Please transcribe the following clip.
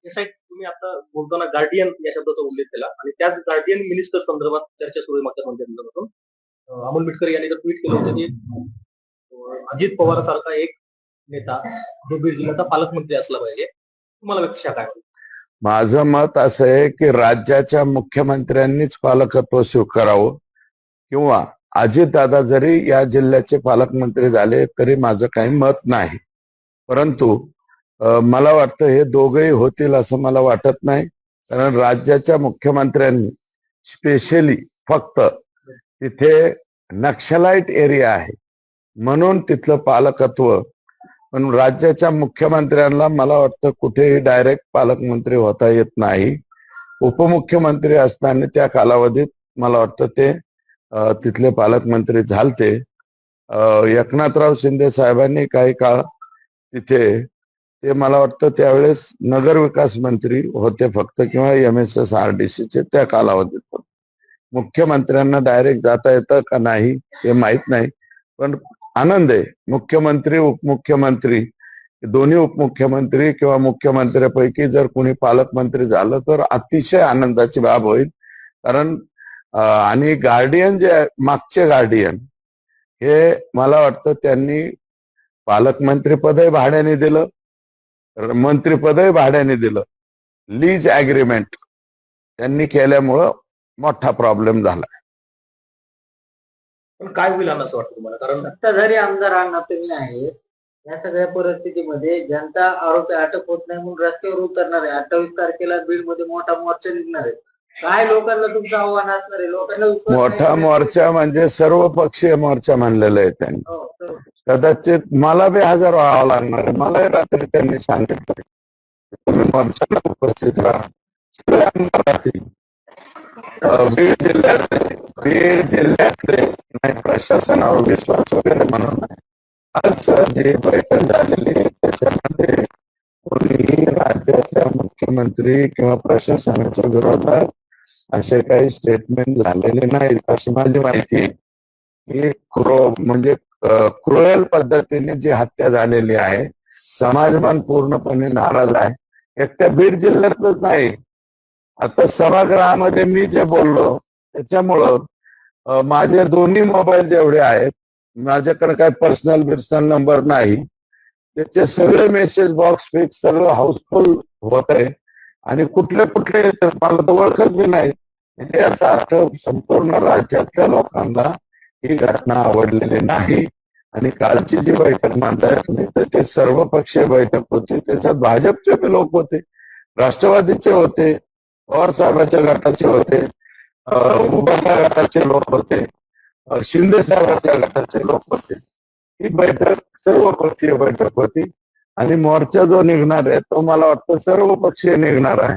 यासाठी तुम्ही आता बोलताना गार्डियन या शब्दाचा उल्लेख केला आणि त्याच गार्डियन मिनिस्टर संदर्भात चर्चा सुरू आहे मागच्या 2-3 दिवसापासून. अमोल मिटकर यांनी तर ट्विट केलं होतं की अजित पवारांसारखा एक नेता जो बीड जिल्ह्याचा पालकमंत्री असला पाहिजे. तुम्हाला व्यक्तिशः काय वाटतं? माझं मत असं आहे की राज्याच्या मुख्यमंत्र्यांनीच पालकत्व स्वीकारावं किंवा अजितदादा जरी या जिल्ह्याचे पालकमंत्री झाले तरी माझं काही मत नाही. परंतु मला वाटतं हे दोघंही होतील असं मला वाटत नाही. कारण राज्याच्या मुख्यमंत्र्यांनी स्पेशली फक्त तिथे नक्षलाईट एरिया आहे म्हणून तिथलं पालकत्व, पण राज्याच्या मुख्यमंत्र्यांना मला वाटतं कुठेही डायरेक्ट पालकमंत्री होता येत नाही. उपमुख्यमंत्री असताना त्या कालावधीत मला वाटतं ते तिथले पालकमंत्री झालते. एकनाथराव शिंदे साहेबांनी काही काळ तिथे ते मला वाटतं त्यावेळेस नगर विकास मंत्री होते फक्त किंवा MSSRDCचे त्या कालावधीत. मुख्यमंत्र्यांना डायरेक्ट जाता येतं का नाही हे माहित नाही, पण आनंद आहे मुख्यमंत्री उपमुख्यमंत्री दोन्ही उपमुख्यमंत्री किंवा मुख्यमंत्र्यापैकी जर कोणी पालकमंत्री झालं तर अतिशय आनंदाची बाब होईल. कारण आणि गार्डियन जे मागचे गार्डियन हे मला वाटतं त्यांनी पालकमंत्रीपदही भाड्याने दिलं, मंत्रीपदही भाड्याने दिलं. लीज ऍग्रीमेंट त्यांनी केल्यामुळं मोठा प्रॉब्लेम झाला. पण काय होईल असं वाटतं तुम्हाला? कारण सत्ताधारी आमदारांना तुम्ही आहे या सगळ्या परिस्थितीमध्ये जनता आरोपी अटक होत नाही म्हणून रस्त्यावर उतरणार आहे. 28 तारखेला बीड मध्ये मोठा मोर्चा निघणार आहे. काय लोकांना तुमचं आव्हान असणार आहे? लोकांना मोठा मोर्चा म्हणजे सर्व पक्षीय मोर्चा म्हणलेला आहे त्यांनी. कदाचित मला बी हजर व्हावं लागणार आहे. मलाही रात्री त्यांनी सांगितलं तुम्ही मोर्चाला उपस्थित राहा. सगळे आमदार राहतील. बीड जिल्ह्यातले नाही प्रशासनावर विश्वास वगैरे म्हणून नाही. आज जी बैठक झालेली आहे त्याच्यामध्ये कोणीही राज्याच्या मुख्यमंत्री किंवा प्रशासनाच्या विरोधात असे काही स्टेटमेंट झालेले नाहीत अशी माझी माहिती आहे. ही म्हणजे क्रुएल पद्धतीने जी हत्या झालेली आहे, समाजमन पूर्णपणे नाराज आहे. एकट्या बीड जिल्ह्यातच नाही, आता सभागृहामध्ये मी जे बोललो त्याच्यामुळं माझे दोन्ही मोबाईल जेवढे आहेत, माझ्याकडे काही पर्सनल नंबर नाही, त्याचे सगळे मेसेज बॉक्स फिक्स सगळं हाऊसफुल होत आहे आणि कुठले मला तर ओळखत बी नाही. म्हणजे याचा अर्थ संपूर्ण राज्यातल्या लोकांना ही घटना आवडलेली नाही. आणि कालची जी बैठक म्हणताय तुम्ही तर ते सर्व पक्षीय बैठक होती. त्याच्यात भाजपचे बी लोक होते, राष्ट्रवादीचे होते, पवार साहेबांच्या गटाचे होते, उभाटा गटाचे लोक होते, शिंदे साहेबांच्या गटाचे लोक होते. ही बैठक सर्व पक्षीय बैठक होती आणि मोर्चा जो निघणार आहे तो मला वाटतं सर्व पक्षीय निघणार आहे.